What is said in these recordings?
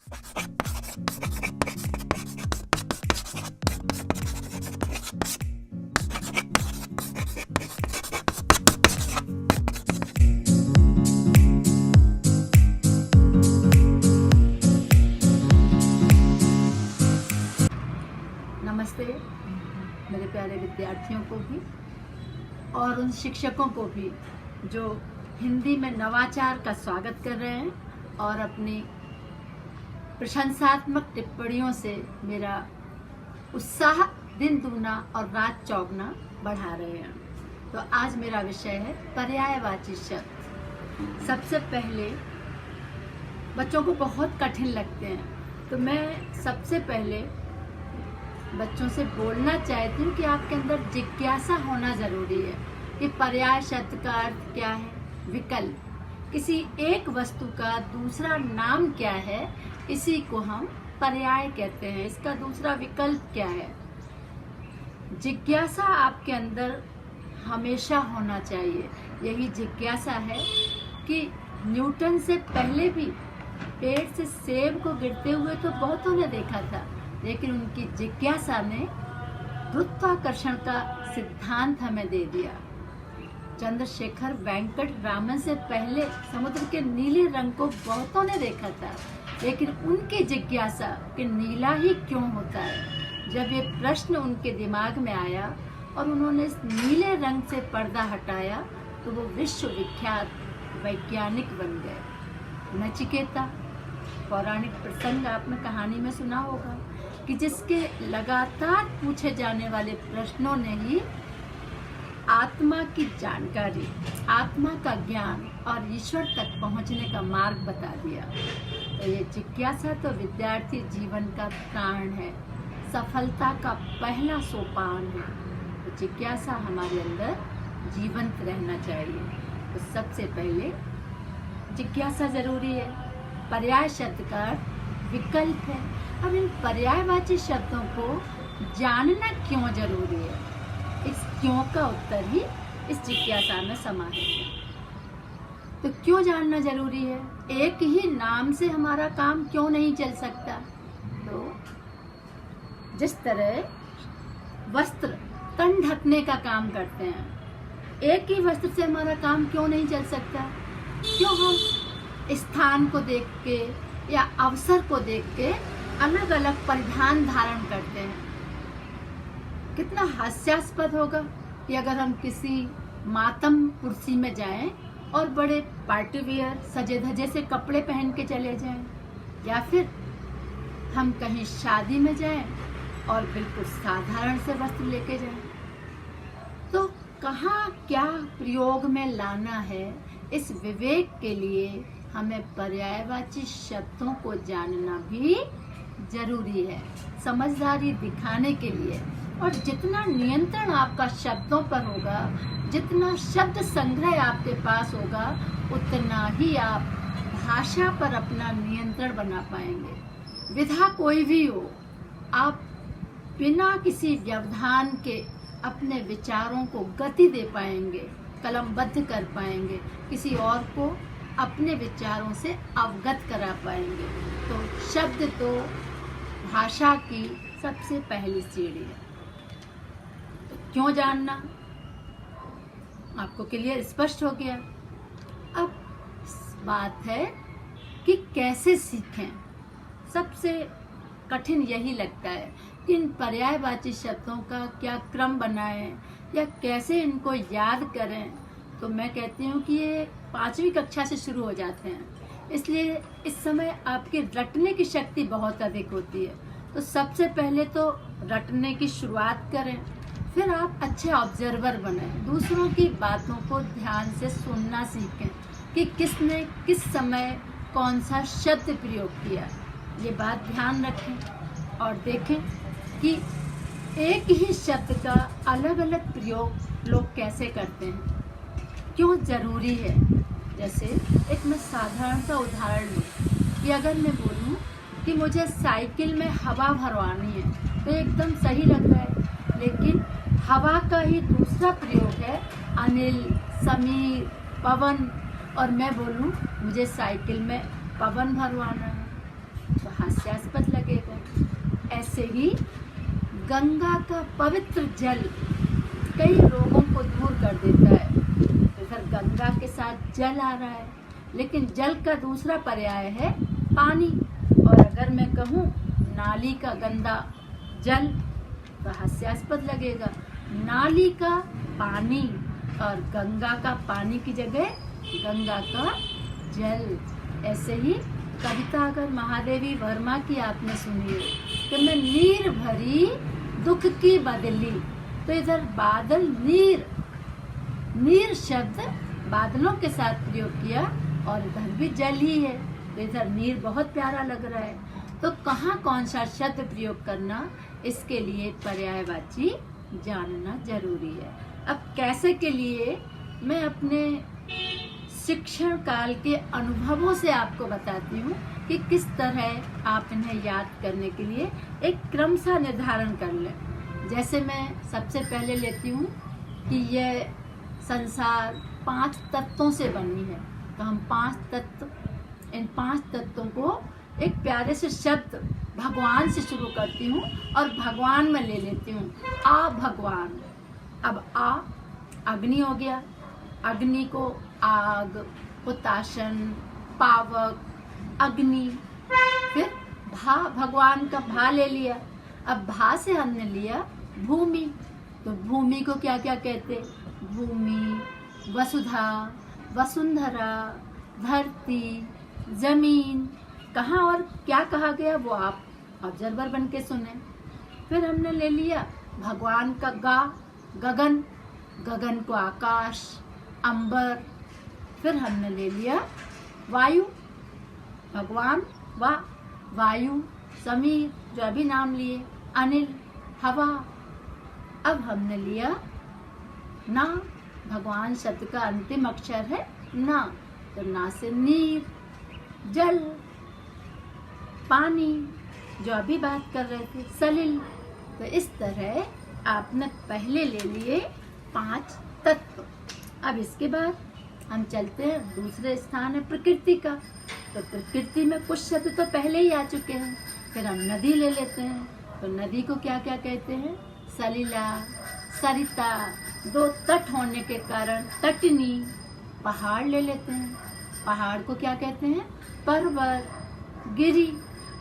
नमस्ते मेरे प्यारे विद्यार्थियों को भी और उन शिक्षकों को भी जो हिंदी में नवाचार का स्वागत कर रहे हैं और अपनी प्रशंसात्मक टिप्पणियों से मेरा उत्साह दिन दूना और रात चौगुना बढ़ा रहे हैं। तो आज मेरा विषय है पर्यायवाची शब्द। सबसे पहले बच्चों को बहुत कठिन लगते हैं, तो मैं सबसे पहले बच्चों से बोलना चाहती हूँ कि आपके अंदर जिज्ञासा होना जरूरी है कि पर्याय शब्द का अर्थ क्या है, विकल्प, किसी एक वस्तु का दूसरा नाम क्या है, इसी को हम पर्याय कहते हैं। इसका दूसरा विकल्प क्या है। जिज्ञासा आपके अंदर हमेशा होना चाहिए। यही जिज्ञासा है कि न्यूटन से पहले भी पेड़ से सेब को गिरते हुए तो बहुतों ने देखा था, लेकिन उनकी जिज्ञासा ने गुरुत्वाकर्षण का सिद्धांत हमें दे दिया। चंद्रशेखर वेंकट रामन से पहले समुद्र के नीले रंग को बहुतों ने देखा था, लेकिन उनकी जिज्ञासा कि नीला ही क्यों होता है, जब ये प्रश्न उनके दिमाग में आया और उन्होंने इस नीले रंग से पर्दा हटाया तो वो विश्वविख्यात वैज्ञानिक बन गए। नचिकेता, पौराणिक प्रसंग आपने कहानी में सुना होगा कि जिसके लगातार पूछे जाने वाले प्रश्नों ने ही आत्मा की जानकारी, आत्मा का ज्ञान और ईश्वर तक पहुंचने का मार्ग बता दिया। तो ये जिज्ञासा तो विद्यार्थी जीवन का प्राण है, सफलता का पहला सोपान है। तो जिज्ञासा हमारे अंदर जीवंत रहना चाहिए। तो सबसे पहले जिज्ञासा जरूरी है। पर्याय शब्द का विकल्प है। अब इन पर्यायवाची शब्दों को जानना क्यों जरूरी है, इस क्यों का उत्तर ही इस जिज्ञासा में समाहित है। तो क्यों जानना जरूरी है। एक ही नाम से हमारा काम क्यों नहीं चल सकता। तो जिस तरह वस्त्र तन ढकने का काम करते हैं, एक ही वस्त्र से हमारा काम क्यों नहीं चल सकता। क्यों हम स्थान को देख के या अवसर को देख के अलग अलग परिधान धारण करते हैं। कितना हास्यास्पद होगा कि अगर हम किसी मातम कुर्सी में जाएं और बड़े पार्टी वियर सजे धजे से कपड़े पहन के चले जाएं, या फिर हम कहीं शादी में जाएं और बिल्कुल साधारण से वस्त्र लेके जाएं। तो कहाँ क्या प्रयोग में लाना है, इस विवेक के लिए हमें पर्यायवाची शब्दों को जानना भी जरूरी है, समझदारी दिखाने के लिए। और जितना नियंत्रण आपका शब्दों पर होगा, जितना शब्द संग्रह आपके पास होगा, उतना ही आप भाषा पर अपना नियंत्रण बना पाएंगे। विधा कोई भी हो, आप बिना किसी व्यवधान के अपने विचारों को गति दे पाएंगे, कलमबद्ध कर पाएंगे, किसी और को अपने विचारों से अवगत करा पाएंगे। तो शब्द तो भाषा की सबसे पहली सीढ़ी है। तो क्यों जानना आपको क्लियर स्पष्ट हो गया। अब बात है कि कैसे सीखें। सबसे कठिन यही लगता है कि इन पर्यायवाची शब्दों का क्या क्रम बनाएं या कैसे इनको याद करें। तो मैं कहती हूँ कि ये 5वीं कक्षा से शुरू हो जाते हैं, इसलिए इस समय आपकी रटने की शक्ति बहुत अधिक होती है। तो सबसे पहले तो रटने की शुरुआत करें, फिर आप अच्छे ऑब्जर्वर बने, दूसरों की बातों को ध्यान से सुनना सीखें कि किसने किस समय कौन सा शब्द प्रयोग किया। ये बात ध्यान रखें और देखें कि एक ही शब्द का अलग अलग प्रयोग लोग कैसे करते हैं, क्यों जरूरी है। जैसे एक मैं साधारण सा उदाहरण लूँ कि अगर मैं बोलूँ कि मुझे साइकिल में हवा भरवानी है, तो एकदम सही लग रहा है, लेकिन हवा का ही दूसरा प्रयोग है अनिल, समीर, पवन, और मैं बोलूँ मुझे साइकिल में पवन भरवाना है। तो हास्यास्पद लगेगा। ऐसे ही गंगा का पवित्र जल कई रोगों को दूर कर देता है। इधर गंगा के साथ जल आ रहा है, लेकिन जल का दूसरा पर्याय है पानी। और अगर मैं कहूँ नाली का गंदा जल तो हास्यास्पद लगेगा। नाली का पानी और गंगा का पानी की जगह गंगा का जल। ऐसे ही कविता अगर महादेवी वर्मा की आपने सुनी है कि मैं नीर भरी दुख की बदली, तो इधर बादल नीर, नीर शब्द बादलों के साथ प्रयोग किया और इधर भी जल ही है, तो इधर नीर बहुत प्यारा लग रहा है। तो कहाँ कौन सा शब्द प्रयोग करना, इसके लिए पर्यायवाची जानना जरूरी है। अब कैसे के लिए मैं अपने शिक्षण काल के अनुभवों से आपको बताती हूँ कि किस तरह आप इन्हें याद करने के लिए एक क्रम सा निर्धारण कर लें। जैसे मैं सबसे पहले लेती हूँ कि यह संसार 5 तत्वों से बनी है, तो हम 5 तत्व, इन 5 तत्वों को एक प्यारे से शब्द भगवान से शुरू करती हूँ और भगवान में ले लेती हूँ। आ भगवान। अब आ अग्नि हो गया, अग्नि को आग, हुताशन, पावक, अग्नि। फिर भा, भगवान का भा ले लिया। अब भा से हमने लिया भूमि, तो भूमि को क्या क्या कहते? भूमि, वसुधा, वसुंधरा, धरती, जमीन। कहाँ और क्या कहा गया वो आप ऑब्जर्वर बन के सुने। फिर हमने ले लिया भगवान का गा, गगन, गगन को आकाश, अंबर। फिर हमने ले लिया वायु, भगवान वा, वायु, समीर जो अभी नाम लिए, अनिल, हवा। अब हमने लिया ना, भगवान शब्द का अंतिम अक्षर है ना, तो ना से नीर, जल, पानी जो अभी बात कर रहे थे, सलिल। तो इस तरह आपने पहले ले लिए 5 तत्व। अब इसके बाद हम चलते हैं, दूसरे स्थान है प्रकृति का। तो प्रकृति में कुछ शब्द तो पहले ही आ चुके हैं। फिर हम नदी ले लेते हैं, तो नदी को क्या क्या कहते हैं? सलिला, सरिता, 2 तट होने के कारण तटनी। पहाड़ ले लेते हैं, पहाड़ को क्या कहते हैं? पर्वत, गिरी।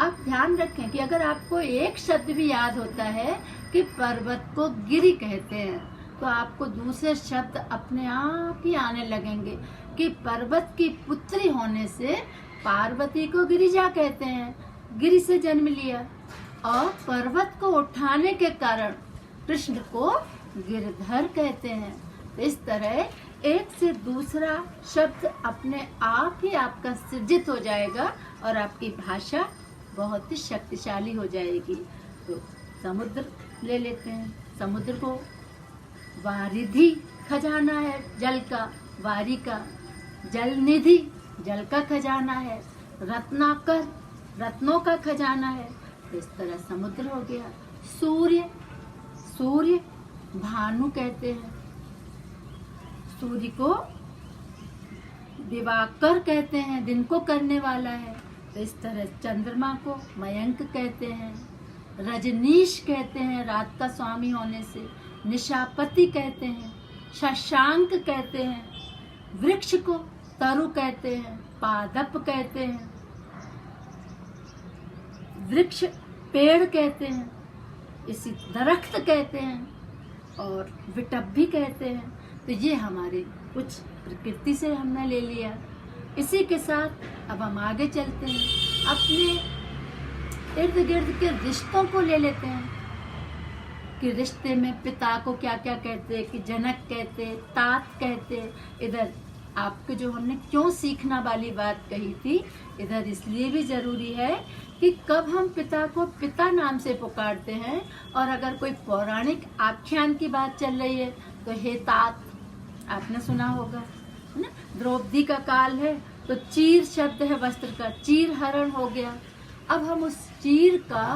आप ध्यान रखें कि अगर आपको एक शब्द भी याद होता है कि पर्वत को गिरी कहते हैं, तो आपको दूसरे शब्द अपने आप ही आने लगेंगे कि पर्वत की पुत्री होने से पार्वती को गिरिजा कहते हैं, गिरी से जन्म लिया। और पर्वत को उठाने के कारण कृष्ण को गिरधर कहते हैं। तो इस तरह एक से दूसरा शब्द अपने आप ही आपका सृजित हो जाएगा और आपकी भाषा बहुत ही शक्तिशाली हो जाएगी। तो समुद्र ले लेते हैं, समुद्र को वारिधि खजाना है जल का, वारी का, जल निधि जल का खजाना है, रत्नाकर रत्नों का खजाना है। इस तरह समुद्र हो गया। सूर्य, सूर्य भानु कहते हैं, सूर्य को दिवाकर कहते हैं, दिन को करने वाला है। तो इस तरह चंद्रमा को मयंक कहते हैं, रजनीश कहते हैं रात का स्वामी होने से, निशापति कहते हैं, शशांक कहते हैं, वृक्ष को तरु कहते हैं, पादप कहते हैं, वृक्ष पेड़ कहते हैं, इसी दरख्त कहते हैं और विटप भी कहते हैं। तो ये हमारे कुछ प्रकृति से हमने ले लिया। इसी के साथ अब हम आगे चलते हैं, अपने इर्द गिर्द के रिश्तों को ले लेते हैं कि रिश्ते में पिता को क्या क्या कहते, कि जनक कहते, तात कहते। इधर आपको जो हमने क्यों सीखना वाली बात कही थी, इधर इसलिए भी जरूरी है कि कब हम पिता को पिता नाम से पुकारते हैं, और अगर कोई पौराणिक आख्यान की बात चल रही है तो हे तात, आपने सुना होगा ना। द्रौपदी का काल है तो चीर शब्द है वस्त्र का, चीर हरण हो गया। अब हम उस चीर का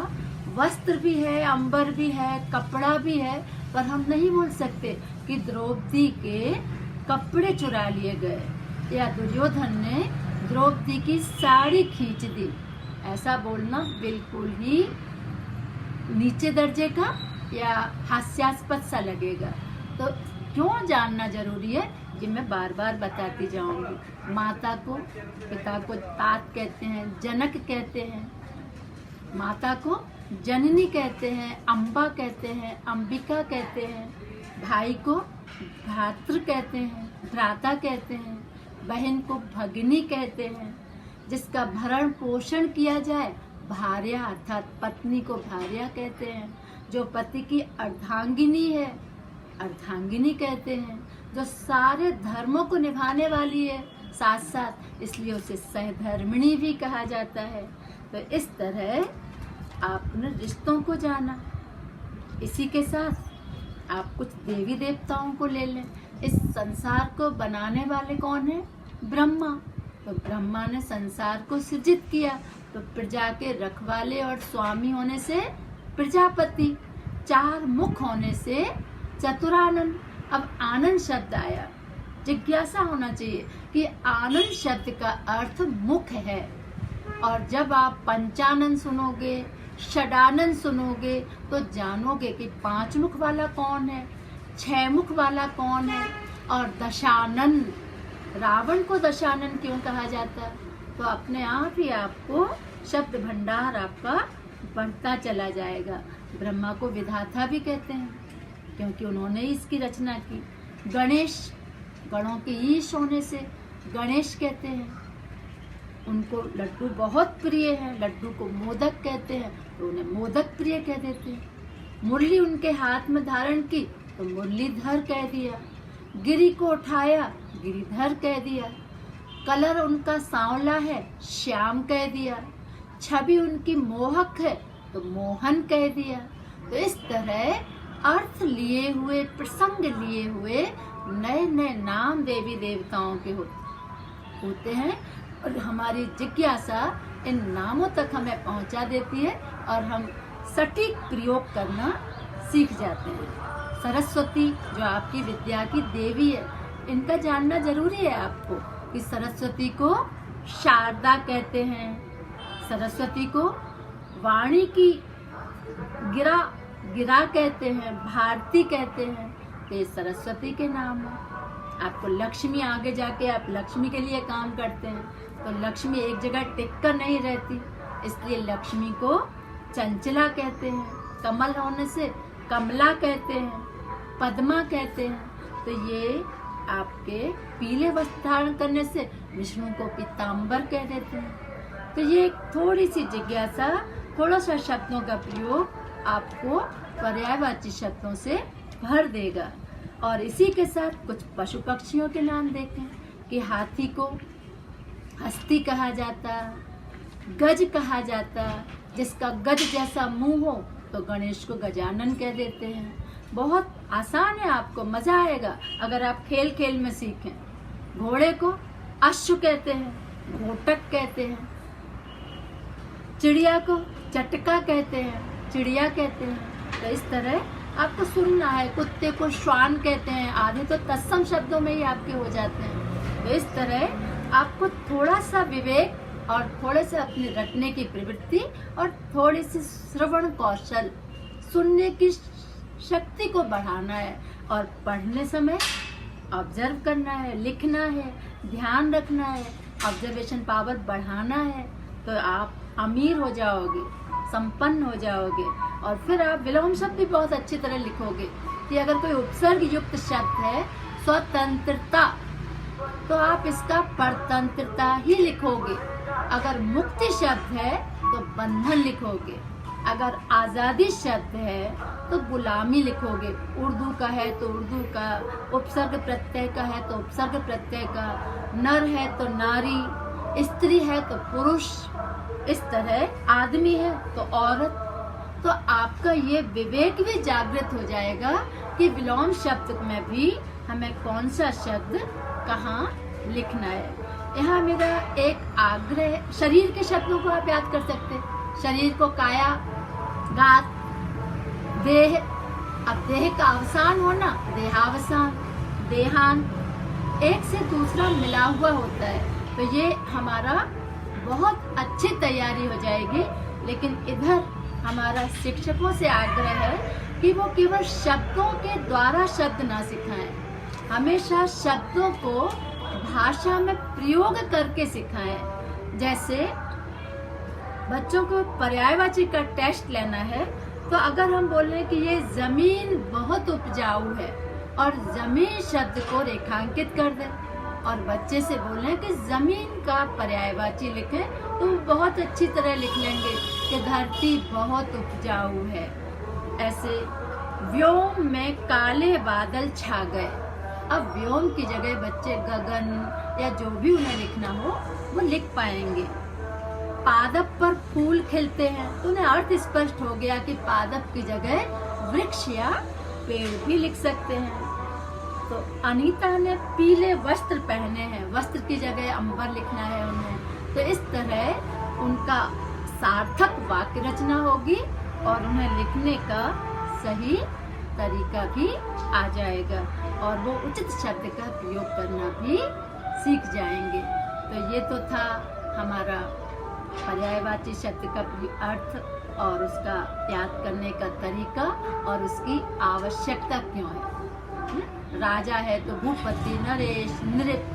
वस्त्र भी है, अंबर भी है, कपड़ा भी है, पर हम नहीं बोल सकते कि द्रौपदी के कपड़े चुरा लिए गए या दुर्योधन ने द्रौपदी की साड़ी खींच दी। ऐसा बोलना बिल्कुल ही नीचे दर्जे का या हास्यास्पद सा लगेगा। तो क्यों जानना जरूरी है, ये मैं बार बार बताती जाऊंगी। माता को, पिता को तात कहते हैं, जनक कहते हैं, माता को जननी कहते हैं, अम्बा कहते हैं, अंबिका कहते हैं, भाई को भ्रातृ कहते हैं, भ्राता कहते हैं, बहन को भगिनी कहते हैं, जिसका भरण पोषण किया जाए भार्या अर्थात पत्नी को भार्या कहते हैं, जो पति की अर्धांगिनी है अर्धांगिनी कहते हैं, जो सारे धर्मों को निभाने वाली है साथ साथ, इसलिए उसे सहधर्मिणी भी कहा जाता है। तो इस तरह आपने रिश्तों को जाना। इसी के साथ आप कुछ देवी देवताओं को ले लें। इस संसार को बनाने वाले कौन है? ब्रह्मा। तो ब्रह्मा ने संसार को सृजित किया, तो प्रजा के रखवाले और स्वामी होने से प्रजापति, चार मुख होने से चतुरानन। अब आनंद शब्द आया, जिज्ञासा होना चाहिए कि आनंद शब्द का अर्थ मुख है। और जब आप पंचानन सुनोगे, षडानन सुनोगे, तो जानोगे कि 5 मुख वाला कौन है, 6 मुख वाला कौन है, और दशानन। रावण को दशानन क्यों कहा जाता है? तो अपने आप ही आपको शब्द भंडार आपका बढ़ता चला जाएगा। ब्रह्मा को विधाता भी कहते हैं, क्योंकि उन्होंने इसकी रचना की। गणेश, गणों के ईश होने से गणेश कहते हैं। उनको लड्डू बहुत प्रिय है, लड्डू को मोदक कहते हैं, तो उन्हें मोदक प्रिय कह देते हैं। मुरली उनके हाथ में धारण की, तो मुरलीधर कह दिया। गिरी को उठाया, गिरिधर कह दिया। कलर उनका सांवला है, श्याम कह दिया। छवि उनकी मोहक है, तो मोहन कह दिया। तो इस तरह अर्थ लिए हुए, प्रसंग लिए हुए नए नए नाम देवी देवताओं के होते हैं, और हमारी जिज्ञासा इन नामों तक हमें पहुंचा देती है और हम सटीक प्रयोग करना सीख जाते हैं। सरस्वती जो आपकी विद्या की देवी है, इनका जानना जरूरी है आपको कि सरस्वती को शारदा कहते हैं, सरस्वती को वाणी की गिरा कहते हैं, भारती कहते हैं। तो ये सरस्वती के नाम है। आपको लक्ष्मी, आगे जाके आप लक्ष्मी के लिए काम करते हैं, तो लक्ष्मी एक जगह टिक कर नहीं रहती, इसलिए लक्ष्मी को चंचला कहते हैं। कमल होने से कमला कहते हैं, पद्मा कहते हैं। तो ये आपके पीले वस्त्र धारण करने से विष्णु को पीताम्बर कह देते हैं। तो ये थोड़ी सी जिज्ञासा, थोड़ा सा शब्दों का प्रयोग आपको पर्यायवाची शब्दों से भर देगा। और इसी के साथ कुछ पशु पक्षियों के नाम देखें कि हाथी को हस्ती कहा जाता, गज कहा जाता, जिसका गज जैसा मुंह हो तो गणेश को गजानन कह देते हैं। बहुत आसान है, आपको मजा आएगा अगर आप खेल खेल में सीखें। घोड़े को अश्व कहते हैं, घोटक कहते हैं। चिड़िया को चटका कहते हैं, चिड़िया कहते हैं। तो इस तरह आपको सुनना है। कुत्ते को श्वान कहते हैं, आधे तो तत्सम शब्दों में ही आपके हो जाते हैं। तो इस तरह आपको थोड़ा सा विवेक और थोड़े से अपनी रटने की प्रवृत्ति और थोड़ी सी श्रवण कौशल, सुनने की शक्ति को बढ़ाना है। और पढ़ने समय ऑब्जर्व करना है, लिखना है, ध्यान रखना है, ऑब्जर्वेशन पावर बढ़ाना है, तो आप अमीर हो जाओगे, संपन्न हो जाओगे। और फिर आप विलोम शब्द भी बहुत अच्छी तरह लिखोगे कि अगर कोई उपसर्ग युक्त शब्द है स्वतंत्रता, तो आप इसका परतंत्रता ही लिखोगे। अगर मुक्ति शब्द है तो बंधन लिखोगे। अगर आज़ादी शब्द है तो गुलामी लिखोगे। उर्दू का है तो उर्दू का, उपसर्ग प्रत्यय का है तो उपसर्ग प्रत्यय का, नर है तो नारी, स्त्री है तो पुरुष, इस तरह आदमी है तो औरत। तो आपका ये विवेक भी जागृत हो जाएगा कि विलोम शब्द में भी हमें कौन सा शब्द कहाँ लिखना है। यहाँ मेरा एक आग्रह है, शरीर के शब्दों को आप याद कर सकते हैं। शरीर को काया, गात, देह। अब देह का अवसान होना, देहावसान, देहान, एक से दूसरा मिला हुआ होता है। तो ये हमारा बहुत अच्छी तैयारी हो जाएगी। लेकिन इधर हमारा शिक्षकों से आग्रह है कि वो केवल शब्दों के द्वारा शब्द ना सिखाएं, हमेशा शब्दों को भाषा में प्रयोग करके सिखाएं। जैसे बच्चों को पर्यायवाची का टेस्ट लेना है, तो अगर हम बोल रहे हैं कि ये जमीन बहुत उपजाऊ है और जमीन शब्द को रेखांकित कर दें, और बच्चे से बोल रहे हैं कि जमीन का पर्यायवाची लिखें, तो वो बहुत अच्छी तरह लिख लेंगे कि धरती बहुत उपजाऊ है। ऐसे व्योम में काले बादल छा गए। अब व्योम की जगह बच्चे गगन या जो भी उन्हें लिखना हो वो लिख पाएंगे। पादप पर फूल खिलते हैं, तो उन्हें अर्थ स्पष्ट हो गया कि पादप की जगह वृक्ष या पेड़ भी लिख सकते हैं। तो अनीता ने पीले वस्त्र पहने हैं, वस्त्र की जगह अंबर लिखना है उन्हें। तो इस तरह उनका सार्थक वाक्य रचना होगी और उन्हें लिखने का सही तरीका भी आ जाएगा और वो उचित शब्द का प्रयोग करना भी सीख जाएंगे। तो ये तो था हमारा पर्यायवाची शब्द का अर्थ और उसका याद करने का तरीका और उसकी आवश्यकता क्यों है। राजा है तो भूपति, नरेश, नृप।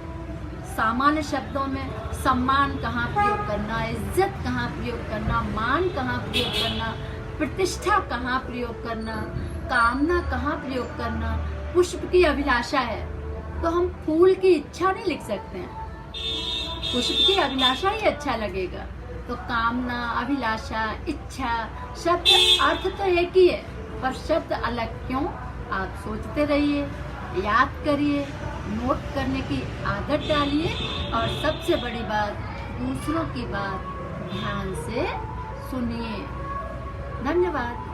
सामान्य शब्दों में सम्मान कहाँ प्रयोग करना, इज्जत कहाँ प्रयोग करना, मान कहाँ प्रयोग करना, प्रतिष्ठा कहाँ प्रयोग करना, कामना कहाँ प्रयोग करना। पुष्प की अभिलाषा है तो हम फूल की इच्छा नहीं लिख सकते हैं, पुष्प की अभिलाषा ही अच्छा लगेगा। तो कामना, अभिलाषा, इच्छा, शब्द अर्थ तो एक ही है पर शब्द अलग क्यों, आप सोचते रहिए, याद करिए, नोट करने की आदत डालिए और सबसे बड़ी बात, दूसरों की बात ध्यान से सुनिए। धन्यवाद।